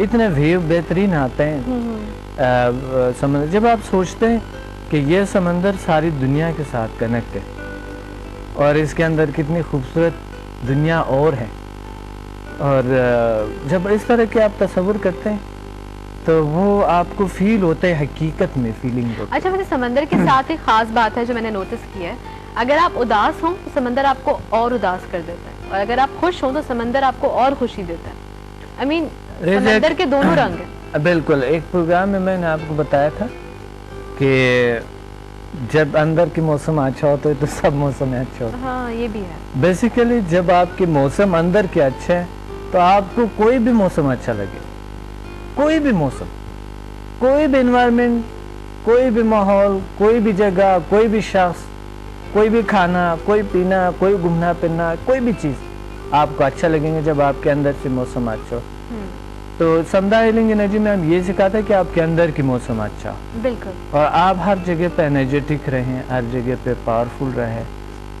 اتنے ویو بہترین آتے ہیں سمندر. جب آپ سوچتے ہیں کہ یہ سمندر ساری دنیا کے ساتھ کنیکٹ ہے اور اس کے اندر کتنی خوبصورت دنیا اور ہے, اور جب اس طرح کے آپ تصور کرتے ہیں تو وہ آپ کو فیل ہوتا ہے, حقیقت میں فیلنگ ہوتا ہے. اچھا, ویسے سمندر کے ساتھ ایک خاص بات ہے جو میں نے نوٹس کی ہے, اگر آپ اداس ہوں تو سمندر آپ کو اور اداس کر دیتا ہے, اور اگر آپ خوش ہوں تو سمندر آپ کو اور خوشی دیتا ہے. I mean, سمندر کے دونوں رنگ ہیں. بالکل, ایک پروگرام میں نے آپ کو بتایا تھا کہ جب اندر کی موسم اچھا ہوتا ہے تو سب موسم اچھا ہوتا ہے. ہاں, یہ بھی ہے. بیسیکلی جب آپ کے موسم اندر کے اچھے ہیں تو آپ کو کوئی بھی موسم اچھا لگے, کوئی بھی موسم, کوئی بھی انوائرمنٹ, کوئی بھی ماحول, کوئی بھی جگہ, کوئی بھی شخص, کوئی بھی کھانا, کوئی پینا, کوئی گھومنا پھرنا, کوئی بھی چیز آپ کو اچھا لگیں گے جب آپ کے اندر سے موسم اچھا ہو. تو سمدھا ہیلنگ انرجی میں ہم یہ سکھاتے ہیں کہ آپ کے اندر کی موسم اچھا ہو, بالکل, اور آپ ہر جگہ پہ انرجیٹک رہیں, ہر جگہ پہ پاورفل رہے,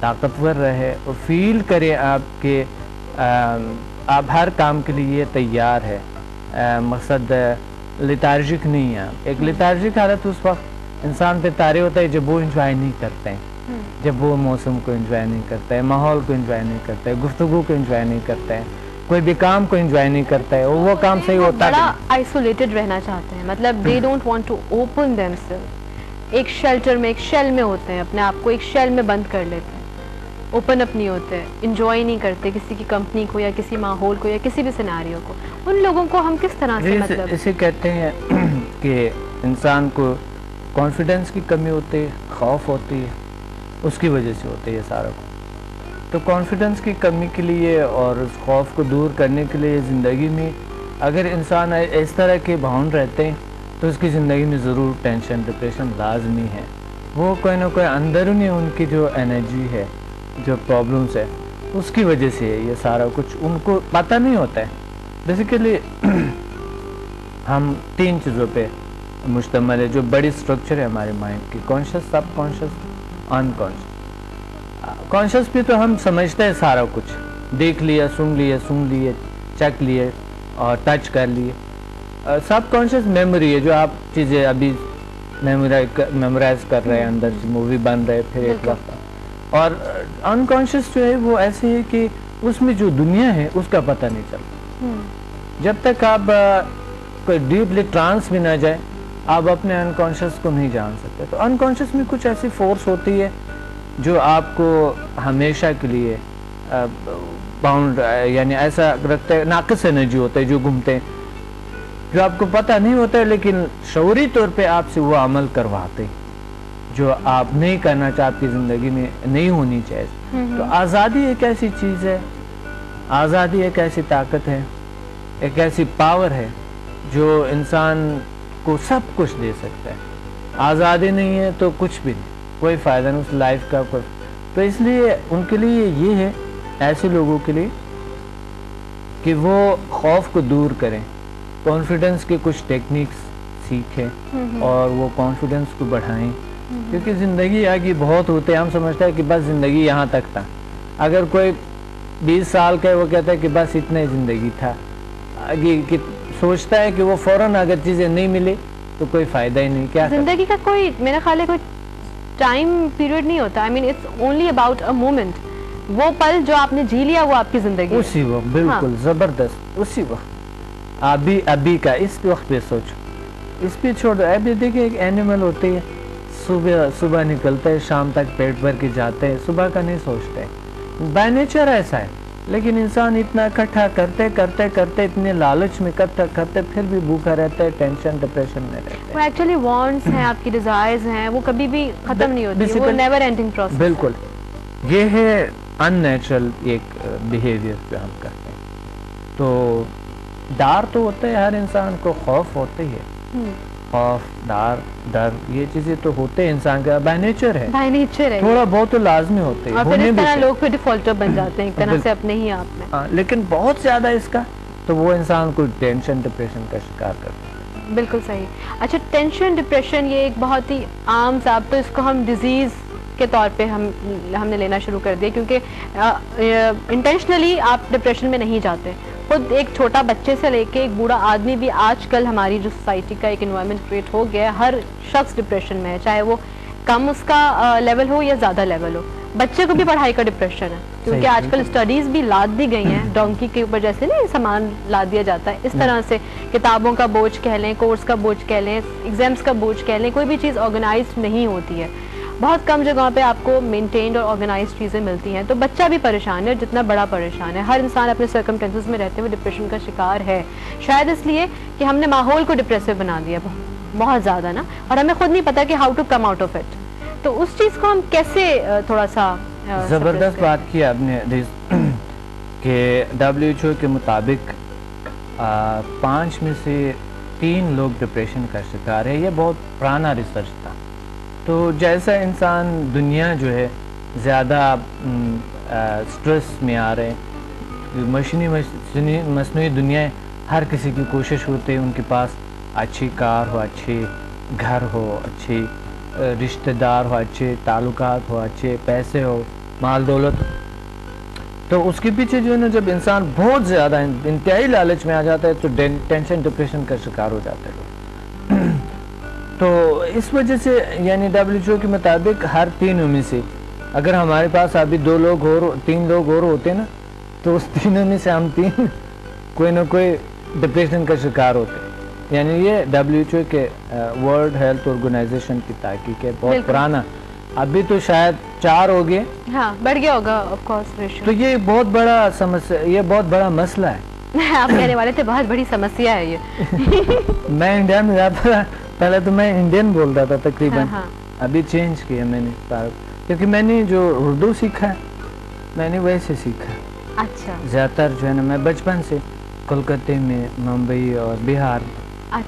طاقتور رہے, اور فیل کریں آپ کے آپ ہر کام کے لیے تیار ہے. مقصد لیتارجک نہیں ہے. ایک لیتارجک حالت اس وقت انسان پہ طاری ہوتا ہے جب وہ انجوائے نہیں کرتے ہیں, جب وہ موسم کو انجوائے نہیں کرتا ہے, ماحول کو انجوائے نہیں کرتا ہے, گفتگو کو انجوائے نہیں کرتا ہے, کوئی بھی کام کو انجوائے نہیں کرتا ہے, اور وہ کام صحیح ہوتا ہے. بڑا آئسولیٹڈ رہنا چاہتے ہیں, مطلب they don't want to open them self. ایک شیلٹر میں, ایک شیل میں ہوتے ہیں, اپنے آپ کو ایک شیل میں بند کر لیتے ہیں, اوپن اپ نہیں ہوتے, انجوائے نہیں کرتے کسی کی کمپنی کو یا کسی ماحول کو یا کسی بھی سیناریو کو. ان لوگوں کو ہم کس طرح سے مطلب اسے کہتے ہیں کہ انسان کو کانفیڈنس کی کمی ہوتی ہے, خوف ہوتی ہے, اس کی وجہ سے ہوتا ہے یہ سارا کچھ. تو کانفیڈنس کی کمی کے لیے اور اس خوف کو دور کرنے کے لیے زندگی میں اگر انسان اس طرح کے باؤنڈ رہتے ہیں تو اس کی زندگی میں ضرور ٹینشن, ڈپریشن لازمی ہے. وہ کوئی نہ کوئی اندرونی ان کی جو انرجی ہے, جو پرابلمس ہے, اس کی وجہ سے یہ سارا کچھ ان کو پتہ نہیں ہوتا ہے. بیسیکلی ہم 3 چیزوں پہ مشتمل ہے جو بڑی سٹرکچر ہے ہمارے مائنڈ کی, کانشیس, سب کانشیس, انکانشیس. کانشیس بھی تو ہم سمجھتے ہیں سارا کچھ, دیکھ لیا, سن لیے, چیک لیے اور ٹچ کر لیے. سب کانشیس میموری ہے جو آپ چیزیں ابھی میمورائز کر رہے ہیں, اندر سے مووی بن رہے پھر ایک وقت. اور انکانشیس جو ہے وہ ایسے ہے کہ اس میں جو دنیا ہے اس کا پتہ نہیں چلتا. جب تک آپ کوئی ڈیپلی ٹرانس بھی نہ جائے آپ اپنے انکانشیس کو نہیں جان سکتے. تو انکانشیس میں کچھ ایسی فورس ہوتی ہے جو آپ کو ہمیشہ کے لیے باؤنڈ, یعنی ایسا رکھتا ہے, ناقص انرجی ہوتا ہے جو گھومتے ہیں, جو آپ کو پتہ نہیں ہوتا ہے لیکن شعوری طور پہ آپ سے وہ عمل کرواتے ہیں جو آپ نہیں کرنا چاہتے, زندگی میں نہیں ہونی چاہیے. تو آزادی ایک ایسی چیز ہے, آزادی ایک ایسی طاقت ہے, ایک ایسی پاور ہے جو انسان کو سب کچھ دے سکتا ہے. آزادی نہیں ہے تو کچھ بھی نہیں, کوئی فائدہ نہیں اس لائف کا. تو اس لیے ان کے لیے یہ ہے, ایسے لوگوں کے لیے, کہ وہ خوف کو دور کریں, کانفیڈنس کے کچھ ٹیکنیکس سیکھیں اور وہ کانفیڈنس کو بڑھائیں. کیونکہ زندگی آگے بہت ہوتے ہیں, ہم سمجھتے ہیں کہ بس زندگی یہاں تک تھا. اگر کوئی 20 سال کا ہے وہ کہتا ہے کہ بس اتنا ہی زندگی تھا, آگے سوچتا ہے کہ وہ فوراً اگر چیزیں نہیں ملے تو کوئی فائدہ ہی نہیں. کیا زندگی کا کوئی, میرا خیال ہے کوئی ٹائم پیریڈ نہیں ہوتا. I mean it's only about a moment. وہ پل جو آپ نے جی لیا وہ آپ کی زندگی اسی وقت, بالکل زبردست, اسی وقت ابھی کا اس وقت پہ سوچو, اس پہ چھوڑ دو. ابھی دیکھیں ایک اینیمل ہوتی ہے, صبح نکلتے ہیں, شام تک پیٹ بھر کے جاتے ہیں, صبح کا نہیں سوچتے. بائی نیچر ایسا ہے, لیکن انسان اتنا اکٹھا کرتے اتنے لالچ میں اکٹھا کرتے پھر بھی بھوکا رہتا ہے, ٹینشن ڈپریشن میں رہتا ہے. وہ ایکچولی وانٹس ہیں, آپ کی ڈیزائرز ہیں, وہ کبھی بھی ختم نہیں ہوتی, وہ نیور اینڈنگ پروسیس. بالکل, یہ ہے ان نیچرل ایک بیہیویئر جو ہم کرتے ہیں. تو ڈر تو ہوتا ہے ہر انسان کو, خوف ہوتا ہی ہے, خوف, ڈر یہ چیزیں تو ہوتے ہیں انسان کا, بائی نیچر ہے, تھوڑا بہت تو لازمی ہوتے ہیں. اور پھر اس طرح لوگ پھر ڈیفالٹر بن جاتے ہیں ایک طرح سے اپنے ہی آپ میں. لیکن بہت زیادہ اس کا تو وہ انسان کو ٹینشن ڈپریشن کا شکار کرتے ہیں. بالکل صحیح. اچھا, ٹینشن ڈپریشن یہ ایک بہت ہی عام سا, تو اس کو ہم ڈیزیز کے طور پہ ہم نے لینا شروع کر دیا, کیونکہ انٹینشنلی آپ ڈپریشن میں نہیں جاتے, خود ایک چھوٹا بچے سے لے کے ایک بوڑھا آدمی بھی آج کل ہماری جو سوسائٹی کا ایک انوائرمنٹ کریٹ ہو گیا ہے، ہر شخص ڈپریشن میں ہے، چاہے وہ کم اس کا لیول ہو یا زیادہ لیول ہو. بچے کو بھی پڑھائی کا ڈپریشن ہے کیونکہ آج کل اسٹڈیز بھی لاد دی گئی ہیں ڈونکی کے اوپر، جیسے نا سامان لاد دیا جاتا ہے اس طرح سے، کتابوں کا بوجھ کہہ لیں، کورس کا بوجھ کہہ لیں، ایگزامس کا بوجھ کہہ لیں، کوئی بھی چیز آرگنائزڈ نہیں ہوتی ہے. بہت کم جگہوں پہ آپ کو مینٹینڈ اور آرگنائزڈ چیزیں ملتی ہیں. تو بچہ بھی پریشان ہے جتنا بڑا پریشان ہے. ہر انسان اپنے سرکمٹینسز میں رہتے ہوئے ڈپریشن کا شکار ہے، شاید اس لیے کہ ہم نے ماحول کو ڈپریسو بنا دیا بہت زیادہ نا، اور ہمیں خود نہیں پتا کہ how to come out of it. تو اس چیز کو ہم کیسے تھوڑا سا زبردست بات کی آپ نے کہ WHO کے مطابق 5 میں سے 3 لوگ ڈپریشن کا شکار ہے. یہ بہت پرانا ریسرچ تھا. تو جیسا انسان دنیا جو ہے زیادہ سٹریس میں آ رہے ہیں، مصنوعی دنیا ہے، ہر کسی کی کوشش ہوتی ہے ان کے پاس اچھی کار ہو، اچھی گھر ہو، اچھی رشتہ دار ہو، اچھے تعلقات ہو، اچھے پیسے ہو، مال دولت. تو اس کے پیچھے جو ہے نا جب انسان بہت زیادہ انتہائی لالچ میں آ جاتا ہے تو ٹینشن ڈپریشن کا شکار ہو جاتا ہے. تو اس وجہ سے یعنی WHO کے مطابق ہر 3 میں سے اگر ہمارے پاس ابھی 3 لوگ اور ہوتے نا تو اس 3 میں سے ہم 3 کوئی نہ کوئی ڈپریشن کا شکار ہوتے. یعنی یہ WHO کے ورلڈ ہیلتھ آرگنائزیشن کی تحقیق ہے، بہت پرانا. ابھی تو شاید 4 ہو گئے، ہاں بڑھ گیا ہوگا آف کورس ریشو. تو یہ بہت بڑا سمسیا، یہ بہت بڑا مسئلہ ہے. آپ کہنے والے تھے بہت بڑی سمسیا ہے یہ. میں انڈیا میں جاتا تھا، پہلے تو میں انڈین بول رہا تھا تقریباً، ابھی چینج کیا میں نے، کیونکہ میں نے جو اردو سیکھا میں نے ویسے سیکھا. اچھا. زیادہ تر جو ہے نا میں بچپن سے کولکاتے میں، ممبئی اور بہار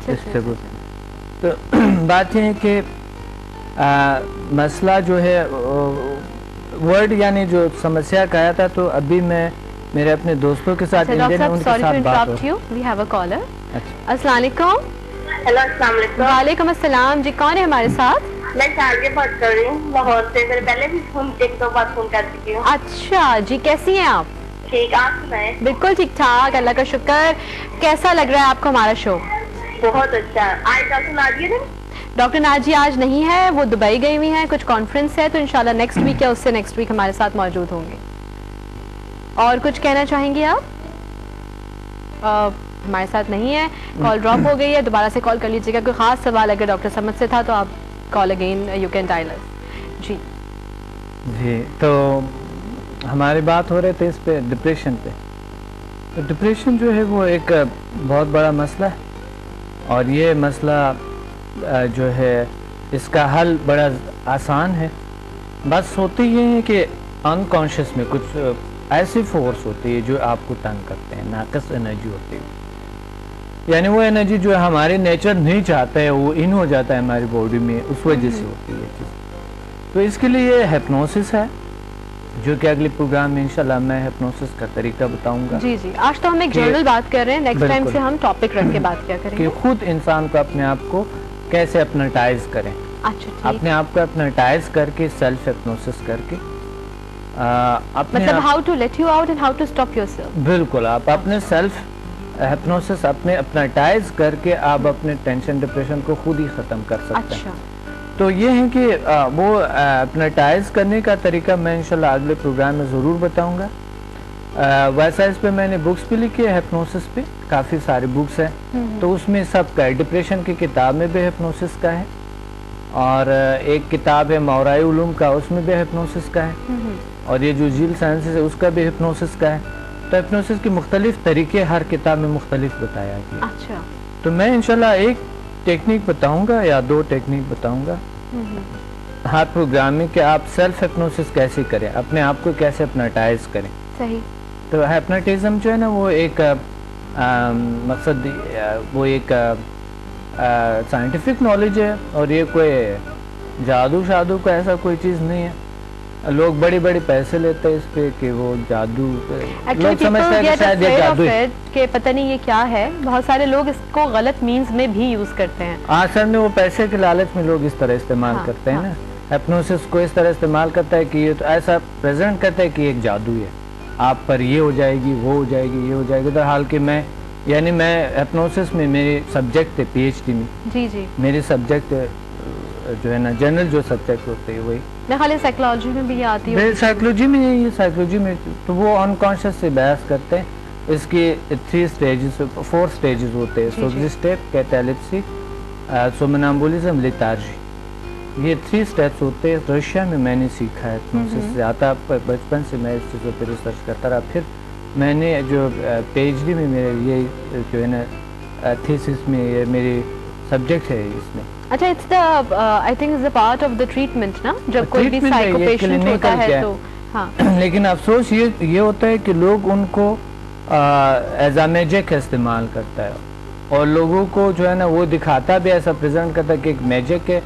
اس جگہ. تو بات یہ ہے کہ مسئلہ جو ہے ورڈ یعنی جو سمسیا کہا تھا، تو ابھی میں میرے اپنے دوستوں کے ساتھ انڈین ان کے ساتھ بات ہو. We have a caller. السلام علیکم. ہیلو السلام علیکم. وعلیکم السلام جی، کون ہے ہمارے ساتھ؟ میں شاریہ بات کر رہی ہوں لاہور سے. میرے پہلے بھی ایک دو بار فون کر چکی ہوں. اچھا جی، کیسی ہیں آپ؟ ٹھیک، آپ سنائیں؟ بالکل ٹھیک ٹھاک، اللہ کا شکر. کیسا لگ رہا ہے آپ کو ہمارا شو؟ بہت اچھا. آج ڈاکٹر نازیہ نے؟ ڈاکٹر نازیہ آج نہیں ہے، وہ دبئی گئی ہوئی ہیں، کچھ کانفرنس ہے، تو انشاءاللہ نیکسٹ ویک یا اس سے نیکسٹ ویک ہمارے ساتھ موجود ہوں گے. اور کچھ کہنا چاہیں گے آپ؟ ہمارے ساتھ نہیں ہے، کال ڈراپ ہو گئی ہے. دوبارہ سے کال کر لیجیے گا. کوئی خاص سوال اگر ڈاکٹر سمجھ سے تھا تو آپ کال اگین یو کین ڈائل اس. جی تو ہماری بات ہو رہے تھے اس پہ ڈپریشن پہ. تو ڈپریشن جو ہے وہ ایک بہت بڑا مسئلہ ہے، اور یہ مسئلہ جو ہے اس کا حل بڑا آسان ہے. بس ہوتی یہ ہے کہ انکانشیس میں کچھ ایسی فورس ہوتی ہے جو آپ کو تنگ کرتے ہیں، ناقص انرجی ہوتی ہے. یعنی وہ انرجی جو ہمارے نیچر نہیں چاہتا ہے وہ ان ہو جاتا ہے ہماری باڈی میں، اس وجہ سے ہوتی ہے چیز. تو اس کے لیے یہ ہپنوسس ہے جو کہ اگلے پروگرام میں انشاءاللہ میں ہپنوسس کا طریقہ بتاؤں گا. جی جی، آج تو ہم ایک جنرل بات کر رہے ہیں، نیکسٹ ٹائم سے ہم ٹاپک رکھ کے بات کیا کریں گے کہ خود انسان کو اپنے آپ کو کیسے اپناٹائز کریں. اچھا، اپنے آپ کو اپناٹائز کر کے سیلف ہپنوسس کر کے مطلب how to let you out and how to stop yourself. بالکل، آپ اپنے سیلف ہپنوسس اپنے اپناٹائز کر کے آپ اپنے ٹینشن ڈپریشن کو خود ہی ختم کر سکتے ہیں. تو یہ ہے کہ وہ اپناٹائز کرنے کا طریقہ میں انشاءاللہ اگلے پروگرام میں ضرور بتاؤں گا. ویسا اس پہ میں نے بکس بھی لکھی ہے، ہپنوسس پہ کافی سارے بکس ہیں. تو اس میں سب کا ہے، ڈپریشن کی کتاب میں بھی ہپنوسس کا ہے، اور ایک کتاب ہے ماورائے علوم کا، اس میں بھی ہپنوسس کا ہے، اور یہ جو جیل سائنسز ہے اس کا بھی ہپنوسس کا ہے. تو ہپنوسس کے مختلف طریقے ہر کتاب میں مختلف بتایا گیا. اچھا. تو میں انشاءاللہ ایک ٹیکنیک بتاؤں گا یا 2 ٹیکنیک بتاؤں گا ہر پروگرام میں کہ آپ سیلف ہپنوسس کیسے کریں، اپنے آپ کو کیسے اپناٹائز کریں. صحیح. تو ہپناٹزم جو ہے نا وہ ایک مقصد، وہ ایک سائنٹیفک نالج ہے، اور یہ کوئی جادو شادو کا ایسا کوئی چیز نہیں ہے. لوگ بڑے بڑے پیسے لیتے ہیں اس پہ کہ وہ جادو، لوگ سمجھتے ہیں کہ شاید یہ جادو ہے کہ پتہ نہیں یہ کیا ہے. بہت سارے لوگ اس کو غلط مینز میں بھی یوز کرتے ہیں. اصل میں وہ پیسے کے لالچ میں لوگ اس طرح استعمال کرتے ہیں نا. ہپنوسس کو اس طرح استعمال کرتا ہے کہ یہ تو ایسا پریزنٹ کرتا ہے کہ ایک جادو ہے، آپ پر یہ ہو جائے گی، وہ ہو جائے گی، یہ ہو جائے گی، در حال کہ میں ہپنوسس میں میرے سبجیکٹ ہے پی ایچ ڈی میں، جی جی، میرے سبجیکٹ جو ہے نا جنرل جو سبجیکٹ ہوتے ہیں وہی میں خالی سائیکالوجی میں بھی یہ آتی ہے. سائیکلوجی میں نہیں ہے، سائیکلوجی میں تو وہ انکانشیس سے بحث کرتے ہیں. اس کی 4 سٹیجز ہوتے ہیں، سوگزسٹیپ، کیٹالیپسی، سومنامبولزم، لیتارجی. یہ 3 سٹیپس ہوتے ہیں. رشیا میں نے سیکھا ہے ہپنوسس سے، آتا بچپن سے میں اس چیزوں پہ ریسرچ کرتا رہا. پھر میں نے جو پی ایچ ڈی میں میرے یہ جو ہے نا تھیسس میں یہ میری سبجیکٹ ہے اس میں. اچھا، it's the I think it's the part of the treatment نا، جب کوئی بھی سائیکو پیشنٹ ہوتا ہے تو ہاں. لیکن افسوس یہ ہوتا ہے کہ لوگ ان کو ایز اے میجک استعمال کرتا ہے، اور لوگوں کو جو ہے نا وہ دکھاتا بھی ایسا پریزنٹ کرتا ہے کہ ایک میجک ہے،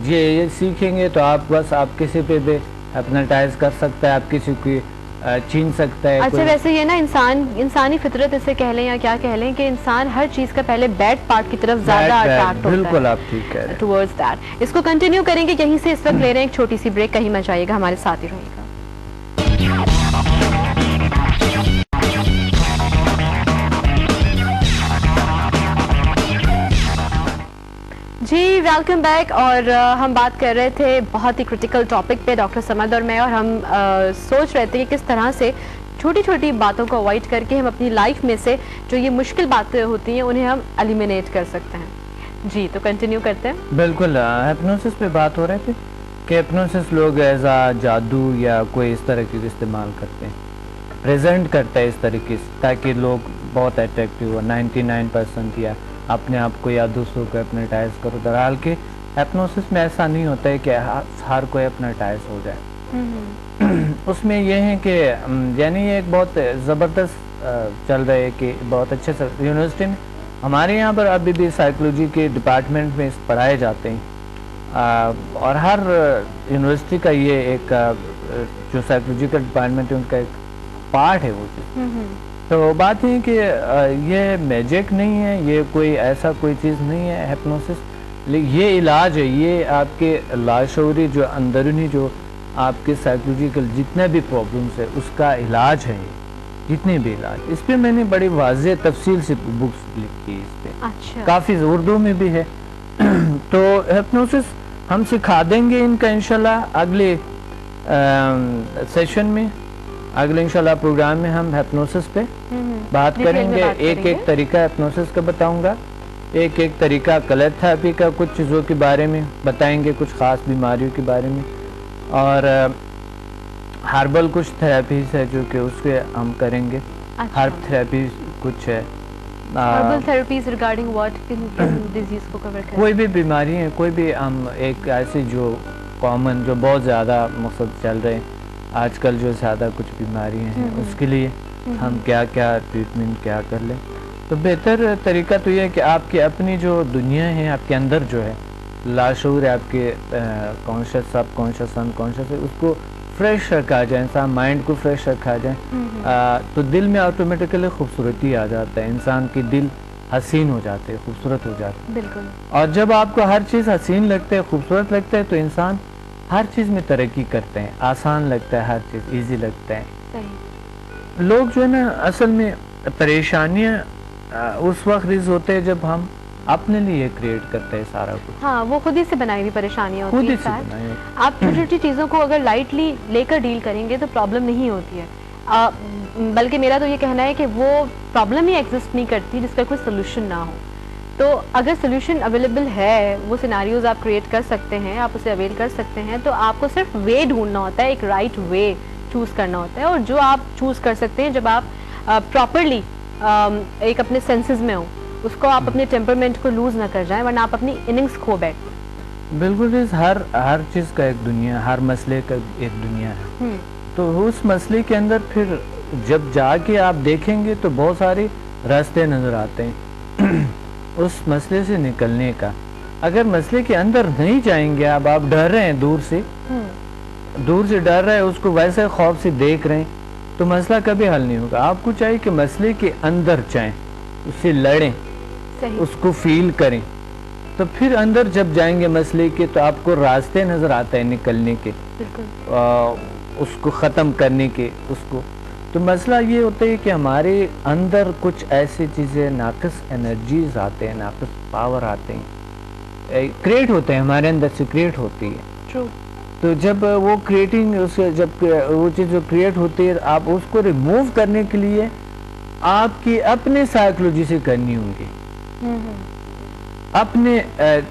یہ سیکھیں گے تو آپ بس آپ کسی پہ بھی ہپنوٹائز کر سکتا ہے، آپ کسی کو چھین سکتا ہے. اچھا، ویسے یہ نا انسانی فطرت اسے کہہ لیں یا کیا کہہ لیں کہ انسان ہر چیز کا پہلے بیڈ پارٹ کی طرف زیادہ اٹریکٹ ہوتا ہے. بالکل آپ ٹھیک کہہ رہے ہیں. Towards that. اس کو کنٹینیو کریں گے یہیں سے. اس وقت لے رہے ہیں ایک چھوٹی سی بریک، کہیں مت جائیے گا، ہمارے ساتھ ہی رہیے گا. جی ویلکم بیک. اور ہم بات کر رہے تھے بہت ہی کرٹیکل ٹاپک پہ ڈاکٹر سمد اور میں، اور ہم سوچ رہے تھے کہ کس طرح سے چھوٹی چھوٹی باتوں کو اوائڈ کر کے ہم اپنی لائف میں سے جو یہ مشکل باتیں ہوتی ہیں انہیں ہم ایلیمینیٹ کر سکتے ہیں. جی تو کنٹینیو کرتے ہیں. بالکل ہپنوسس پہ بات ہو رہے تھے کہ ہپنوسس لوگ ایزا جادو یا کوئی اس طرح کی استعمال کرتے ہیں، پریزنٹ کرتا ہے اس طریقے سے تاکہ لوگ بہت اٹریکٹیو ہو، 99% یا اپنے آپ کو یا دوسروں کو ہپنوٹائز کرو. در حال کہ ہپنوسس میں ایسا نہیں ہوتا ہے کہ ہر کوئی ہپنوٹائز ہو جائے. اس میں یہ ہے کہ یعنی یہ ایک بہت زبردست چل رہا ہے کہ بہت اچھے سے یونیورسٹی میں ہمارے یہاں پر ابھی بھی سائیکلوجی کے ڈپارٹمنٹ میں پڑھائے جاتے ہیں، اور ہر یونیورسٹی کا یہ ایک جو سائیکلوجی کا ڈپارٹمنٹ ہے ان کا ایک پارٹ ہے وہ چیز. تو بات یہ کہ یہ میجک نہیں ہے، یہ کوئی ایسا کوئی چیز نہیں ہے ہپنوسس، یہ علاج ہے. یہ آپ کے لاشعوری جو اندرونی جو آپ کے سائیکلوجیکل جتنے بھی پرابلمس ہے اس کا علاج ہے. جتنے بھی علاج اس پہ میں نے بڑی واضح تفصیل سے بکس لکھی اس پہ. اچھا. کافی اردو میں بھی ہے. تو ہپنوسس ہم سکھا دیں گے ان کا انشاءاللہ اگلے سیشن میں، اگلے انشاءاللہ پروگرام میں ہم ہپنوسس پہ بات کریں گے. ایک ایک طریقہ ہپنوسس کا بتاؤں گا، ایک طریقہ کلر تھراپی کا کچھ چیزوں کے بارے میں بتائیں گے، کچھ خاص بیماریوں کے بارے میں، اور ہربل کچھ تھراپیز ہے جو کہ اس کے ہم کریں گے. ہرب تھراپی کچھ ہے. Herbal therapies regarding what disease کو کور کریں؟ کوئی بھی بیماری ہے، کوئی بھی ہم ایک ایسی جو کامن جو بہت زیادہ مقصد چل رہے ہیں آج کل، جو زیادہ کچھ بیماریاں ہیں اس کے لیے ہم کیا ٹریٹمنٹ کیا کر لیں. تو بہتر طریقہ تو یہ ہے کہ آپ کی اپنی جو دنیا ہے آپ کے اندر جو ہے لاشعور ہے، آپ کے کانشیس سب کانشیس ان کانشیس ہے، اس کو فریش رکھا جائے، انسان مائنڈ کو فریش رکھا جائے تو دل میں آٹومیٹکلی خوبصورتی آ جاتا ہے. انسان کی دل حسین ہو جاتے ہیں، خوبصورت ہو جاتے ہیں. بالکل. اور جب آپ کو ہر چیز حسین لگتا ہے، خوبصورت لگتا ہے تو انسان ہر چیز میں ترقی کرتے ہیں، آسان لگتا ہے، ہر چیز ایزی لگتا ہے. صحیح. لوگ جو ہے نا اصل میں پریشانیاں اس وقت ریز ہوتے ہیں جب ہم اپنے لیے کریٹ کرتے ہیں سارا کچھ. ہاں، وہ خود ہی سے بنائی ہوئی پریشانیاں ہوتی ہیں. خود ہی سے بنائی ہوئی. آپ چھوٹی چھوٹی چیزوں کو اگر لائٹلی لے کر ڈیل کریں گے تو پرابلم نہیں ہوتی ہے، بلکہ میرا تو یہ کہنا ہے کہ وہ پرابلم ہی ایگزسٹ نہیں کرتی جس کا کوئی سولوشن نہ ہو. تو اگر سولوشن اویلیبل ہے، وہ سیناریوز آپ کریٹ کر سکتے ہیں، آپ اسے اویل کر سکتے ہیں، تو آپ کو صرف وے ڈھونڈنا ہوتا ہے، ایک رائٹ وے چوز کرنا ہوتا ہے. اور جو آپ چوز کر سکتے ہیں جب آپ پراپرلی ایک اپنے سینسز میں ہوں، اس کو آپ اپنے ٹیمپرمنٹ کو لوز نہ کر جائیں ورنہ آپ اپنی اننگز کھو بیٹھیں. بالکل. ہر چیز کا ایک دنیا، ہر مسئلے کا ایک دنیا ہے. تو اس مسئلے کے اندر پھر جب جا کے آپ دیکھیں گے تو بہت سارے راستے نظر آتے ہیں اس مسئلے سے نکلنے کا. اگر مسئلے کے اندر نہیں جائیں گے آپ ڈر رہے ہیں دور سے ڈر رہے ہیں، اس کو ویسے خوف سے دیکھ رہے ہیں تو مسئلہ کبھی حل نہیں ہوگا. آپ کو چاہیے کہ مسئلے کے اندر جائیں، اس سے لڑیں، اس کو فیل کریں. تو پھر اندر جب جائیں گے مسئلے کے تو آپ کو راستے نظر آتا ہے نکلنے کے، اس کو ختم کرنے کے. اس کو تو مسئلہ یہ ہوتا ہے کہ ہمارے اندر کچھ ایسی چیزیں ناقص انرجیز آتے ہیں، ناقص پاور آتے ہیں، کریٹ ہوتے ہیں ہمارے اندر سے، کریٹ ہوتی ہے. ٹرو. تو جب وہ کریٹنگ، جب وہ چیز جو کریٹ ہوتی ہے، آپ اس کو ریموو کرنے کے لیے آپ کی اپنے سائیکولوجی سے کرنی ہوں گی، اپنے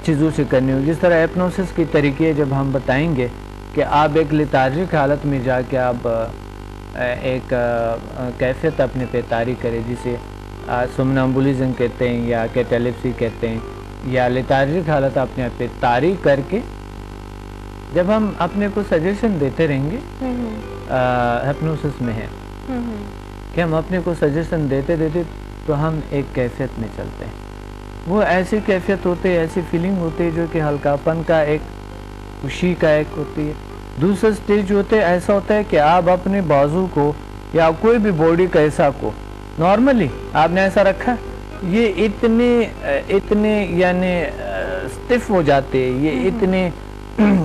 چیزوں سے کرنی ہوگی. جس طرح ہپنوسس کی طریقے جب ہم بتائیں گے کہ آپ ایک لیتارجک حالت میں جا کے آپ ایک کیفیت اپنے پہ طاری کرے، جسے سمنامبولزم کہتے ہیں یا کیٹالیپسی کہتے ہیں، یا لیتارجک حالت اپنے پہ طاری کر کے جب ہم اپنے کو سجیشن دیتے رہیں گے، ہپنوسس میں ہے کہ ہم اپنے کو سجیشن دیتے دیتے تو ہم ایک کیفیت میں چلتے ہیں. وہ ایسی کیفیت ہوتی ہے، ایسی فیلنگ ہوتی ہے جو کہ ہلکا پن کا، ایک خوشی کا ایک ہوتی ہے. دوسرا سٹیج ہوتے ایسا ہوتا ہے کہ آپ اپنے بازو کو یا کوئی بھی باڈی کا حصہ کو نارملی آپ نے ایسا رکھا، یہ اتنے یعنی سٹف ہو جاتے ہیں، یہ اتنے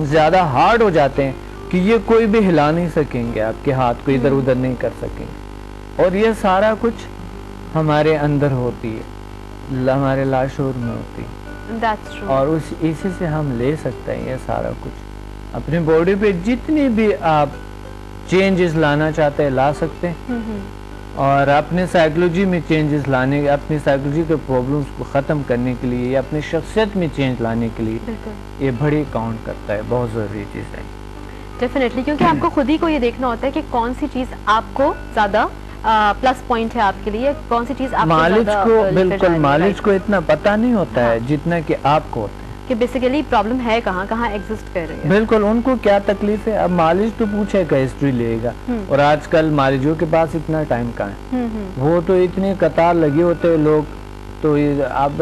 زیادہ ہارڈ ہو جاتے ہیں کہ یہ کوئی بھی ہلا نہیں سکیں گے، آپ کے ہاتھ کو ادھر ادھر نہیں کر سکیں گے. اور یہ سارا کچھ ہمارے اندر ہوتی ہے، ہمارے لاشعور میں ہوتی ہے. That's true. اور اسی سے ہم لے سکتے ہیں یہ سارا کچھ اپنی باڈی پہ. جتنی بھی آپ چینجز لانا چاہتے ہیں لا سکتے ہیں، اور اپنے سائیکولوجی میں چینجز لانے، اپنی سائیکولوجی کے پرابلمس کو ختم کرنے کے لیے یا اپنی شخصیت میں چینج لانے کے لیے یہ بڑی کاؤنٹ کرتا ہے، بہت ضروری چیز ہے. ڈیفینیٹلی، کیونکہ آپ کو خود ہی کو یہ دیکھنا ہوتا ہے کہ کون سی چیز آپ کو زیادہ پلس پوائنٹ ہے آپ کے لیے، کون سی چیز آپ مالج کو بالکل مالج کو اتنا پتہ نہیں ہوتا ہے جتنا کہ آپ کو ہوتا ہے کہ بیسیکلی پرابلم ہے کہاں کہاں ایگزسٹ کر رہی ہے. بالکل ان کو کیا تکلیف ہے. اب مالج تو پوچھے گا، ہسٹری لے گا، اور آج کل مالجوں کے پاس اتنا ٹائم کہاں ہے، وہ تو اتنی قطار لگے ہوتے ہیں لوگ. تو اب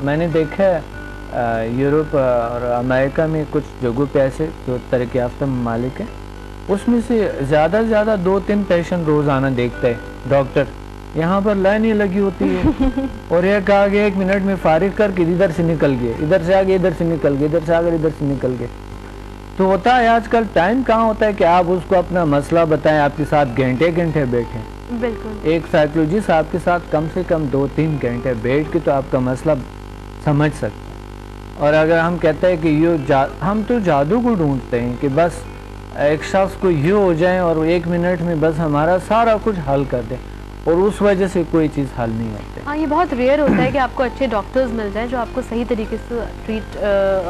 میں نے دیکھا ہے یورپ اور امریکہ میں کچھ جگہوں پہ ایسے جو ترقی یافتہ ممالک ہیں، اس میں سے زیادہ سے زیادہ 2-3 پیشنٹ روزانہ دیکھتا ہے ڈاکٹر. یہاں پر لائنیں لگی ہوتی ہے اور ایک آگے 1 منٹ میں فارغ کر کے ادھر سے نکل گئے، ادھر سے آگے ادھر سے نکل گئے، ادھر سے آگے ادھر سے نکل گئے. تو ہوتا ہے آج کل ٹائم کہاں ہوتا ہے کہ آپ اس کو اپنا مسئلہ بتائیں، آپ کے ساتھ گھنٹے گھنٹے بیٹھیں. بالکل ایک سائیکولوجسٹ آپ کے ساتھ کم سے کم 2-3 گھنٹے بیٹھ کے تو آپ کا مسئلہ سمجھ سکتے ہیں. اور اگر ہم کہتے ہیں کہ ہم تو جادو کو ڈھونڈتے ہیں کہ بس ایک شخص کو یہ ہو جائیں اور 1 منٹ میں بس ہمارا سارا کچھ حل کر دیں، اور اس وجہ سے کوئی چیز حل نہیں ہوتی. ہاں، یہ بہت ریئر ہوتا ہے کہ آپ کو اچھے ڈاکٹرز مل جائیں جو آپ کو صحیح طریقے سے ٹریٹ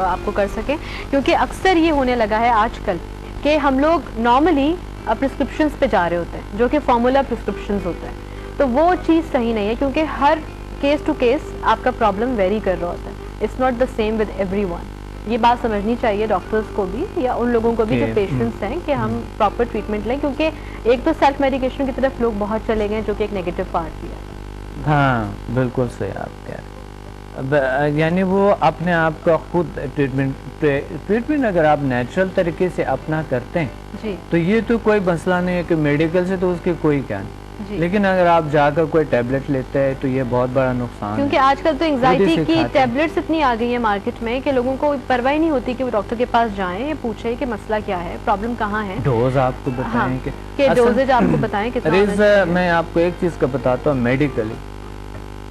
آپ کو کر سکیں، کیونکہ اکثر یہ ہونے لگا ہے آج کل کہ ہم لوگ نارملی پرسکرپشنز پہ جا رہے ہوتے ہیں جو کہ فارمولا پرسکرپشنز ہوتے ہیں. تو وہ چیز صحیح نہیں ہے، کیونکہ ہر کیس ٹو کیس آپ کا پرابلم ویری کر رہا ہوتا ہے. It's not the same with everyone. یہ بات سمجھنی چاہیے ڈاکٹرز کو بھی یا ان لوگوں کو بھی جو پیشنٹس ہیں کہ ہم پراپر ٹریٹمنٹ لیں، کیونکہ ایک تو سیلف میڈیکیشن کی طرف لوگ بہت چلے گئے جو کہ ایک نیگیٹو پارٹ بھی ہے. ہاں بالکل صحیح آپ کہہ رہے ہیں. یعنی وہ اپنے آپ کا خود ٹریٹمنٹ اگر آپ نیچرل طریقے سے اپنا کرتے ہیں تو یہ تو کوئی مسئلہ نہیں ہے کہ میڈیکل سے تو اس کے کوئی کیا نہیں. لیکن اگر آپ جا کر کوئی ٹیبلٹ لیتے ہیں تو یہ بہت بڑا نقصان ہے، کیونکہ آج کل تو انگزائٹی کی ٹیبلٹس اتنی آ گئی ہیں مارکیٹ میں کہ لوگوں کو پرواہ نہیں ہوتی کہ وہ ڈاکٹر کے پاس جائیں، یہ پوچھیں کہ مسئلہ کیا ہے، پرابلم کہاں ہے. ڈوز آپ کو بتائیں کہ ڈوزیج آپ کو بتائیں کتنا. میں آپ کو ایک چیز کا بتاتا ہوں،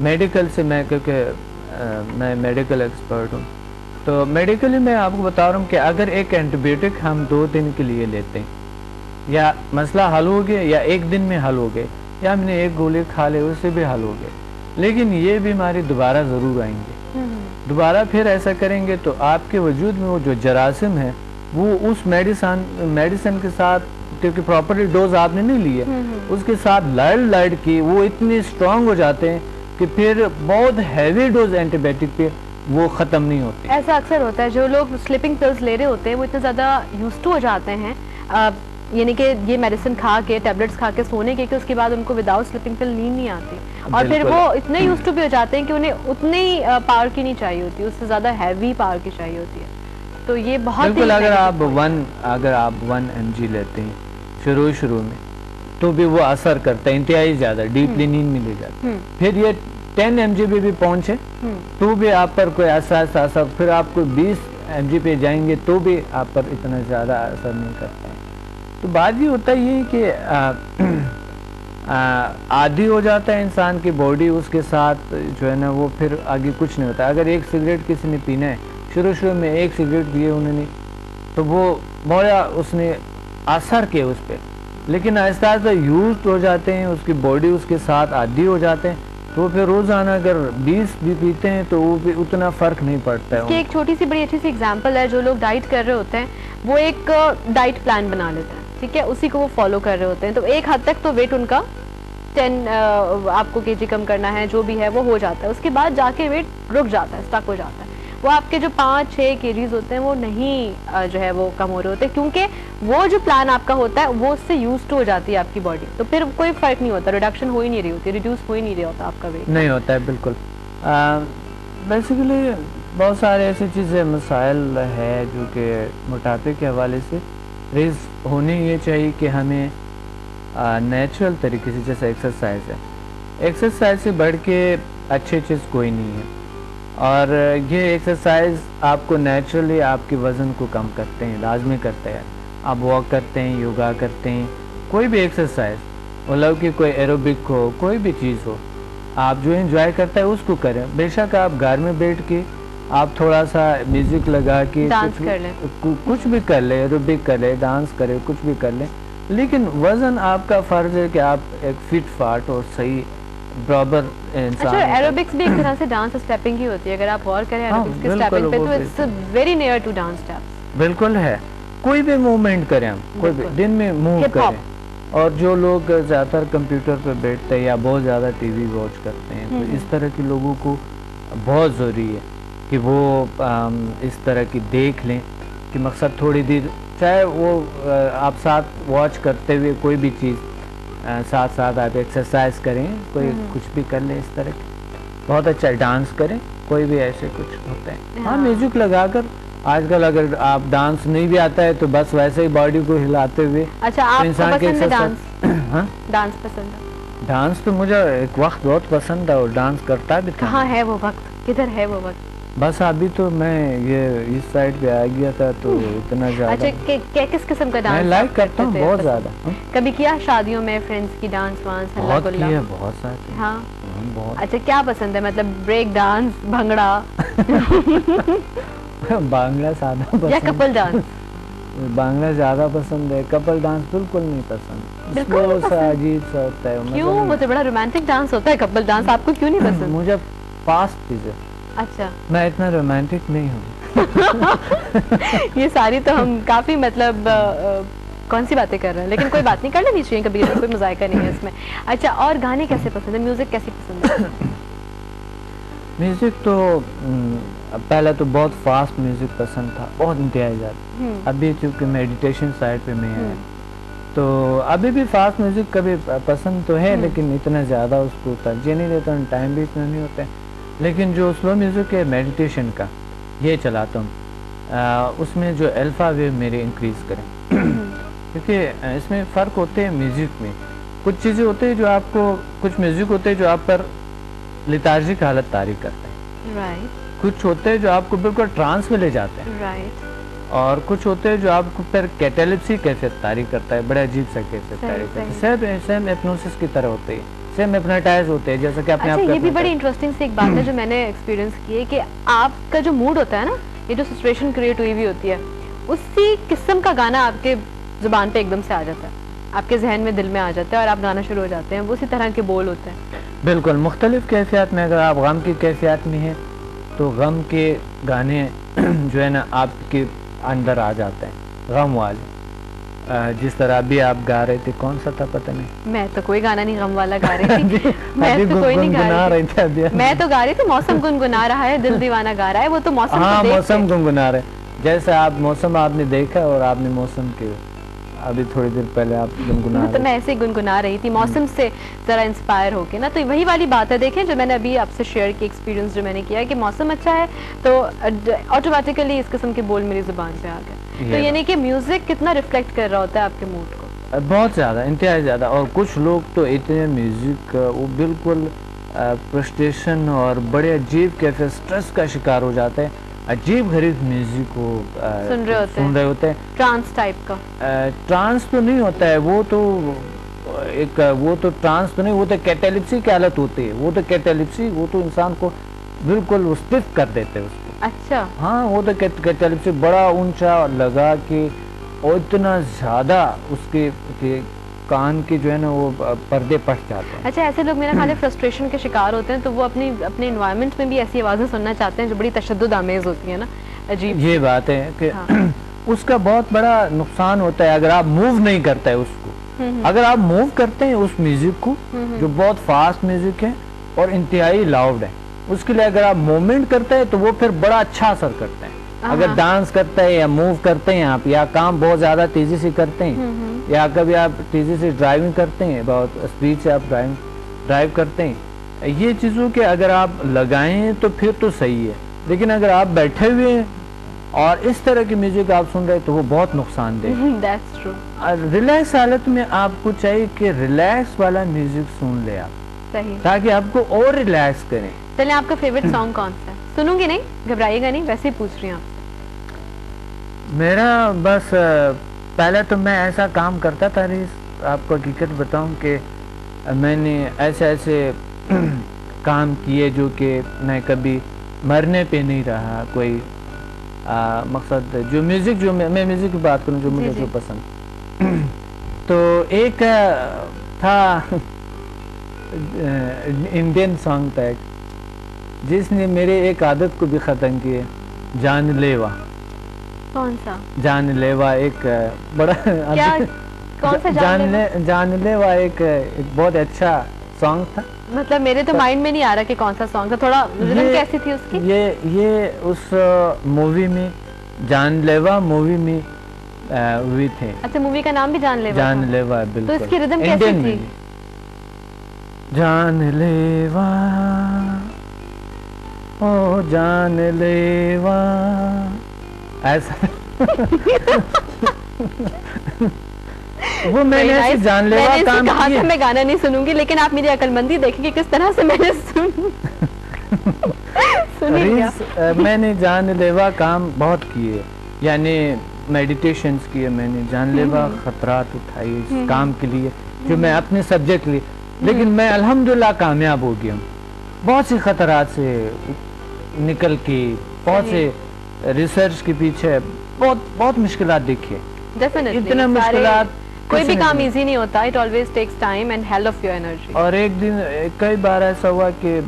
میڈیکل سے میں، کیونکہ میں میڈیکل ایکسپرٹ ہوں، تو میڈیکلی میں آپ کو بتا رہا ہوں کہ اگر ایک اینٹی بایوٹک ہم 2 دن کے لیے لیتے ہیں، یا مسئلہ حل ہو گیا یا 1 دن میں حل ہو گئے، یا ہم نے 1 گولی کھا لے اس سے بھی حل ہو گئے، لیکن یہ بیماری دوبارہ ضرور آئیں گے، دوبارہ پھر ایسا کریں گے تو آپ کے وجود میں وہ جو جراثیم ہے وہ اس میڈیسن کے ساتھ، کیونکہ پراپرلی ڈوز آپ نے نہیں لی ہے، اس کے ساتھ لڑ کے وہ اتنے اسٹرانگ ہو جاتے ہیں کہ پھر بہت ہیوی ڈوز اینٹی بایوٹک پہ وہ ختم نہیں ہوتے. ایسا اکثر ہوتا ہے جو لوگ سلیپنگ پلز لے رہے ہوتے ہیں وہ اتنے زیادہ یوزڈ ہو جاتے ہیں، یعنی کہ یہ میڈیسن کھا کے، ٹیبلٹس کھا کے سونے کے، کہ اس کے بعد ان کو وداؤٹ سلیپنگ پل نیند نہیں آتی، اور پھر وہ اتنے یوزڈ ٹو بھی ہو جاتے ہیں کہ انہیں اتنی پاور کی نہیں چاہیے ہوتی، اس سے زیادہ ہیوی پاور کی چاہیے ہوتی ہے. تو یہ بہت بالکل. اگر آپ 1 mg لیتے ہیں شروع میں تو بھی وہ اثر کرتا ہے انتہائی زیادہ، ڈیپلی نیند میں لے جاتا ہے. پھر یہ 10 mg پہ بھی پہنچے تو بھی آپ پر کوئی اثر، پھر آپ کو 20 mg پہ جائیں گے تو بھی آپ پر اتنا زیادہ اثر نہیں کرتا ہے. تو بات یہ ہوتا ہے یہ کہ عادی ہو جاتا ہے انسان کی باڈی اس کے ساتھ جو ہے نا وہ پھر آگے کچھ نہیں ہوتا. اگر ایک سگریٹ کسی نے پینا ہے, شروع میں ایک سگریٹ پیے انہوں نے, تو وہ بڑا اس نے اثر کیا اس پہ, لیکن آہستہ آہستہ یوزڈ ہو جاتے ہیں, اس کی باڈی اس کے ساتھ عادی ہو جاتے ہیں, تو پھر روزانہ اگر 20 بھی پیتے ہیں تو وہ بھی اتنا فرق نہیں پڑتا ہے. کہ ایک چھوٹی سی بڑی اچھی سی ایگزامپل ہے, جو لوگ ڈائٹ کر رہے ہوتے ہیں وہ ایک ڈائٹ پلان بنا لیتے ہیں, ٹھیک ہے, اسی کو وہ فالو کر رہے ہوتے ہیں, تو ایک حد تک تو ویٹ ان کا 10 آپ کو kg کم کرنا ہے جو بھی ہے وہ ہو جاتا ہے, اس کے بعد جا کے ویٹ رک جاتا ہے, اسٹک ہو جاتا ہے, وہ آپ کے جو 5-6 kgs ہوتے ہیں وہ نہیں جو ہے وہ کم ہو رہے ہوتے, کیونکہ وہ جو پلان آپ کا ہوتا ہے وہ اس سے یوزڈ ہو جاتی ہے آپ کی باڈی, تو پھر کوئی فرق نہیں ہوتا, ریڈکشن ہو ہی نہیں رہی ہوتی, ریڈیوس ہو ہی نہیں رہا ہوتا آپ کا ویٹ, نہیں ہوتا ہے بالکل. بیسیکلی بہت سارے ایسی چیزیں مسائل ہے جو کہ موٹاپے کے حوالے سے ریز ہونے یہ چاہیے کہ ہمیں نیچرل طریقے سے, جیسے ایکسرسائز ہے, ایکسرسائز سے بڑھ کے اچھی چیز کوئی نہیں ہے, اور یہ ایکسرسائز آپ کو نیچرلی آپ کے وزن کو کم کرتے ہیں, لازمی کرتے ہیں. آپ واک کرتے ہیں, یوگا کرتے ہیں, کوئی بھی ایکسرسائز, مطلب کہ کوئی ایروبک ہو, کوئی بھی چیز ہو, آپ جو انجوائے کرتا ہے اس کو کریں. بے شک آپ گھر میں بیٹھ کے آپ تھوڑا سا میوزک لگا کے ڈانس کر لیں, کچھ بھی کر لیں, ایروبک کر لیں, ڈانس کریں, کچھ بھی کر لیں, لیکن وزن آپ کا فرض ہے کہ آپ ایک فٹ فاٹ اور صحیح برابر انسان. اچھا, ایروبکس بھی ایک طرح سے ڈانس اسٹیپنگ ہی ہوتی ہے, اگر آپ غور کریں ایروبکس کے اسٹیپنگ پہ تو it's very near to dance steps. بالکل ہے, کوئی بھی موومنٹ کریں ہم, کوئی بھی دن میں موو کریں. اور جو لوگ زیادہ تر کمپیوٹر پہ بیٹھتے ہیں یا بہت زیادہ ٹی وی واچ کرتے ہیں, تو اس طرح کے لوگوں کو بہت ضروری ہے کہ وہ اس طرح کی دیکھ لیں, کہ مقصد تھوڑی دیر, چاہے وہ آپ ساتھ واچ کرتے ہوئے کوئی بھی چیز, ساتھ ساتھ آپ ایکسرسائز کریں, کوئی کچھ بھی کر لیں اس طرح کی, بہت اچھا ڈانس کریں, کوئی بھی ایسے کچھ ہوتا ہے. ہاں, میوزک لگا کر, آج کل اگر آپ ڈانس نہیں بھی آتا ہے تو بس ویسے ہی باڈی کو ہلاتے ہوئے. اچھا, آپ کو پسند ہے ڈانس؟ ہاں, ڈانس پسند ہے. ڈانس تو مجھے ایک وقت بہت پسند ہے اور ڈانس کرتا بھی تھا. کہاں ہے وہ وقت, کدھر ہے وہ وقت؟ بس ابھی تو میں یہ اس سائڈ پہ آ گیا تھا تو اتنا زیادہ. اچھا, کس قسم کا ڈانس میں لائک کرتا ہوں بہت زیادہ. کبھی کیا شادیوں میں فرینڈس کی ڈانس وانس؟ بہت کیا, بہت سارے. ہاں, بہت. اچھا, کیا پسند ہے, مطلب بریک ڈانس, بھنگڑا, بانگلہ زیادہ پسند, یا کپل ڈانس؟ بانگلہ زیادہ پسند ہے, کپل ڈانس بالکل نہیں پسند, بالکل سا عجیب سا ہوتا ہے. کیوں, وہ تو بڑا رومانٹک ڈانس ہوتا ہے کپل ڈانس, آپ کو کیوں نہیں پسند؟ مجھے فاسٹ چیزیں. اچھا, میں اتنا رومانٹک نہیں ہوں. یہ ساری تو ہم کافی مطلب کون سی باتیں کر رہے ہیں, لیکن کوئی بات نہیں, کر لینی چاہیے کبھی, کوئی مذائقہ نہیں ہے اس میں. اچھا, اور گانے کیسے پسند ہے, میوزک کیسی پسند ہے؟ میوزک تو پہلے تو بہت فاسٹ میوزک پسند تھا, بہت انتہائی زیادہ. ابھی چونکہ میڈیٹیشن سائڈ پہ میں ہے تو ابھی بھی فاسٹ میوزک کبھی پسند تو ہے, لیکن اتنا زیادہ اس کو ترجیح نہیں دیتا ہوں, ٹائم بھی اتنا نہیں ہوتا ہے. لیکن جو سلو میوزک ہے میڈیٹیشن کا, یہ چلاتا ہوں, اس میں جو الفا ویو میرے انکریز کریں, کیونکہ اس میں فرق ہوتے ہیں میوزک میں. کچھ چیزیں ہوتے ہیں جو آپ کو, کچھ میوزک ہوتے ہیں جو آپ پر لیتارجک حالت طاری کرتے ہیں, رائٹ, کچھ ہوتے ہیں جو آپ کو بالکل ٹرانس میں لے جاتے ہیں, رائٹ, اور کچھ ہوتے ہیں جو آپ کو پھر کیٹالپسی کیفیت طاری کرتا ہے, بڑا عجیب سا کیفیت طاری کرتا ہے. سیم ہپنوسس کی طرح ہوتے ہیں, سیم ہپنوٹائز ہوتے ہیں, جیسا کہ اپنے آپ. اچھا, یہ بھی بڑی انٹرسٹنگ سی ایک بات ہے جو میں نے ایکسپیرینس کی ہے, کہ آپ کا جو موڈ ہوتا ہے نا, یہ جو سچویشن کریٹ ہوئی ہوتی ہے, اسی قسم کا گانا آپ کے زبان پہ ایک دم سے آ جاتا ہے, آپ کے ذہن میں, دل میں آ جاتا ہے, اور آپ گانا شروع ہو جاتے ہیں, وہ اسی طرح کے بول ہوتے ہیں. بالکل مختلف کیفیات میں, اگر آپ غم کی کیفیات میں ہیں تو غم کے گانے جو ہے نا آپ کے اندر آ جاتے ہیں, غم والے. جس طرح ابھی آپ گا رہے تھے, کون سا تھا پتہ نہیں, میں تو کوئی گانا نہیں غم والا گا رہی تھی, میں تو کوئی نہیں گا رہی تھی, میں تو گا رہی تھی موسم گنگنا رہا ہے, دل دیوانہ گا رہا ہے, وہ تو موسم. ہاں, موسم گنگنا رہے, جیسے آپ موسم آپ نے دیکھا اور آپ نے موسم کے ابھی تھوڑی دیر پہلے آپ گنگنا رہے. تو میں ایسے ہی گنگنا رہی تھی موسم سے ذرا انسپائر ہو کے نا, تو وہی والی بات ہے. دیکھیں جو میں نے ابھی آپ سے شیئر کی ایکسپیرینس جو میں نے کیا ہے, کہ موسم اچھا ہے تو آٹومیٹیکلی اس قسم کے بول میری زبان پہ آ گئے. تو یعنی کہ میوزک کتنا ریفلیکٹ کر رہا ہوتا ہے آپ کے موڈ کو, بہت زیادہ, انتہائی زیادہ. اور کچھ لوگ تو اتنے میوزک وہ بالکل فرسٹریشن اور بڑے عجیب کیفے سٹریس کا شکار ہو جاتے ہیں, عجیب غریب میوزک کو سن رہے ہوتے ہیں, ہوتے ہیں. ٹرانس ٹائپ کا. ٹرانس تو نہیں ہوتا ہے, وہ تو ایک وہ تو ٹرانس تو نہیں, وہ تو کیٹیلپسی کی حالت ہوتی ہے, وہ تو کیٹیلپسی, وہ تو انسان کو بالکل اسٹف کر دیتے ہیں اس کو. اچھا ہاں وہ تو کیٹیلپسی بڑا اونچا لگا کے اور اتنا زیادہ اس کے کان کے جو ہے نا وہ پردے پھٹ جاتے ہیں. اچھا, ایسے لوگ میرا خیال ہے فرسٹریشن کے شکار ہوتے ہیں تو وہ اپنے انوائرمنٹ میں بھی ایسی آوازیں سننا چاہتے ہیں جو بڑی تشدد آمیز ہوتی ہیں نا, عجیب. یہ بات ہے کہ اس کا بہت بڑا نقصان ہوتا ہے اگر آپ موو نہیں کرتے اس کو. اگر آپ موو کرتے ہیں اس میوزک کو جو بہت فاسٹ میوزک ہے اور انتہائی لاؤڈ ہے, اس کے لیے اگر آپ موومنٹ کرتے ہیں تو وہ پھر بڑا اچھا اثر کرتے ہیں. اگر ڈانس کرتے ہیں یا موو کرتے ہیں آپ, یا کام بہت زیادہ تیزی سے کرتے ہیں, یا کبھی آپ تیزی سے ڈرائیونگ کرتے ہیں, بہت اسپیڈ سے آپ ڈرائیو کرتے ہیں, یہ چیزوں کے اگر آپ لگائیں تو پھر تو صحیح ہے. لیکن اگر آپ بیٹھے ہوئے ہیں اور اس طرح کی میوزک آپ سن رہے ہیں تو وہ بہت نقصان دہ ہے. That's true. ریلیکس حالت میں آپ کو چاہیے کہ ریلیکس والا میوزک سن لے آپ, صحیح, تاکہ آپ کو اور ریلیکس کریں. چلیں آپ کا فیوریٹ سانگ کون سا ہے؟ سنوں گی نہیں, گھبرائیے گا نہیں, ویسے ہی پوچھ رہی ہوں آپ سے. میرا بس پہلے تو میں ایسا کام کرتا تھا, آپ کو حقیقت بتاؤں کہ میں نے ایسے کام کیے جو کہ میں کبھی مرنے پہ نہیں رہا. کوئی مقصد جو میوزک, جو میں میوزک کی بات کروں جو مجھے جو پسند, تو ایک تھا انڈین سانگ تھا ایک جس نے میرے ایک عادت کو بھی ختم کیے, جان لیوا. کون سا جان لیوا؟ ایک بڑا کون سا جان لیوا ایک بہت اچھا سانگ تھا. مطلب میرے تو مائنڈ میں نہیں آ رہا کہ کون سا سانگ تھا, تھوڑا ریدم کیسی تھی اس کی؟ یہ اس مووی میں, جان لیوا مووی میں ہوئی تھے. اچھا, مووی کا نام بھی جان لیوا؟ جان لیوا, بالکل. تو اس کی ریدم کیسی تھی؟ جان لیوا او جان لیوا, ایسا. وہ میں نے ایسے جان لیوا کام کیا. میں گانا نہیں سنوں گی, لیکن آپ میری عقل مندی دیکھیں کہ کس طرح سے میں نے میں نے جان لیوا کام بہت کیے, یعنی میڈیٹیشنز کیے میں نے, جان لیوا خطرات اٹھائی اس کام کے لیے جو میں اپنے سبجیکٹ لیے. لیکن میں الحمدللہ کامیاب ہو گیا ہوں. بہت سی خطرات سے نکل کے, بہت سے ریسرچ کے پیچھے بہت مشکلات دیکھیے. اتنا مشکلات, کوئی بھی کام ایزی نہیں ہوتا. It always takes time and hell of your energy. اور ایک دن کئی بار ایسا ہوا کہ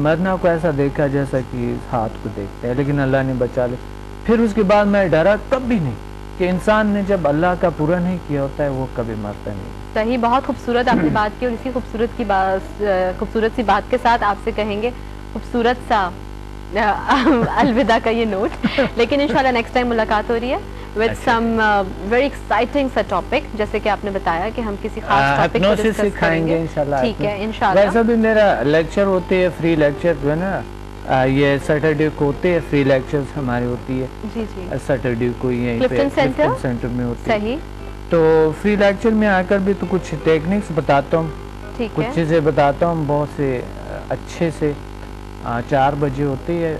مرنا کو ایسا دیکھا جیسا کہ ہاتھ کو دیکھتے ہیں, لیکن اللہ نے بچا لے. پھر اس کے بعد میں ڈرا کبھی نہیں کہ انسان نے جب اللہ کا پورا نہیں کیا ہوتا ہے وہ کبھی مرتا نہیں. صحیح, بہت خوبصورت آپ نے بات کی, اور اسی خوبصورت سی بات کے ساتھ آپ سے کہیں گے خوبصورت سا الوداع کا یہ نوٹ. لیکن انشاءاللہ نیکسٹ ٹائم ملاقات ہو رہی ہے with some very exciting سا ٹاپک, جیسے کہ آپ نے بتایا کہ ہم کسی خاص ٹاپک کو ڈسکس کریں گے انشاءاللہ. ٹھیک ہے انشاءاللہ. ویسے بھی میرا لیکچر ہوتے ہے, فری لیکچر جو ہے نا, یہ سیٹرڈے کو ہوتے ہیں فری لیکچرز ہماری ہوتی ہے. جی جی, سیٹرڈے کو یہیں پہ کلفٹن سینٹر میں ہوتی ہے. صحیح. تو فری لیکچر میں آ کر بھی تو کچھ ٹیکنکس بتاتا ہوں, کچھ چیزیں بتاتا ہوں بہت سے اچھے سے. 4 بجے ہوتی ہے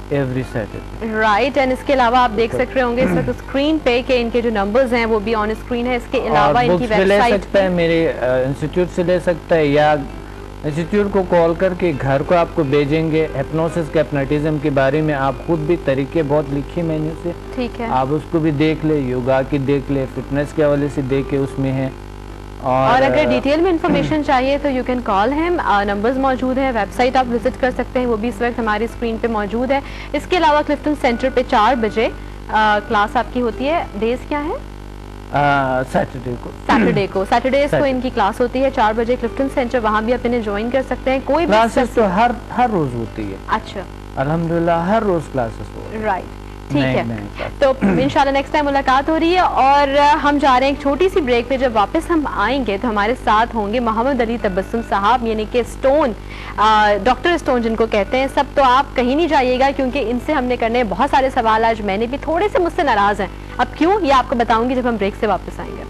ایوری سیٹرڈے. رائٹ, اینڈ اس کے علاوہ آپ دیکھ سکتے ہوں گے اس وقت اسکرین پہ کہ ان کے جو نمبرز ہیں وہ بھی آن اسکرین ہے. اس کے علاوہ ان کی ویب سائٹ لے سکتا ہے, میرے انسٹیٹیوٹ سے لے سکتا ہے, یا انسٹیٹیوٹ کو کال کر کے گھر کو آپ کو بھیجیں گے. ہپنوسس کیپناٹزم کے بارے میں آپ خود بھی طریقے بہت لکھے میں نے اسے, ٹھیک ہے, آپ اس کو بھی دیکھ لیں, یوگا کی دیکھ لیں, فٹنس کے حوالے سے دیکھے اس میں ہیں. اور اگر ڈیٹیل میں انفارمیشن چاہیے تو you can call him, numbers موجود ہیں, ویب سائٹ آپ وزٹ کر سکتے ہیں, وہ بھی اس وقت ہماری اسکرین پہ موجود ہے. اس کے علاوہ کلفٹن سینٹر پہ 4 بجے کلاس آپ کی ہوتی ہے. ڈیز کیا ہے؟ سیٹرڈیز کو ان کی کلاس ہوتی ہے 4 بجے کلفٹن سینٹر, وہاں بھی آپ انہیں جوائن کر سکتے ہیں. کوئی بھی کلاسز تو ہر روز ہوتی ہے. اچھا, الحمدللہ ہر روز کلاسز ہوتی ہے. رائٹ, ٹھیک ہے. تو انشاءاللہ نیکسٹ ٹائم ملاقات ہو رہی ہے, اور ہم جا رہے ہیں ایک چھوٹی سی بریک پہ. جب واپس ہم آئیں گے تو ہمارے ساتھ ہوں گے محمد علی تبسم صاحب, یعنی کہ اسٹون, ڈاکٹر اسٹون جن کو کہتے ہیں سب. تو آپ کہیں نہیں جائیے گا, کیونکہ ان سے ہم نے کرنے بہت سارے سوال. آج میں نے بھی تھوڑے سے مجھ سے ناراض ہیں. اب کیوں, یہ آپ کو بتاؤں گی جب ہم بریک سے واپس آئیں گے.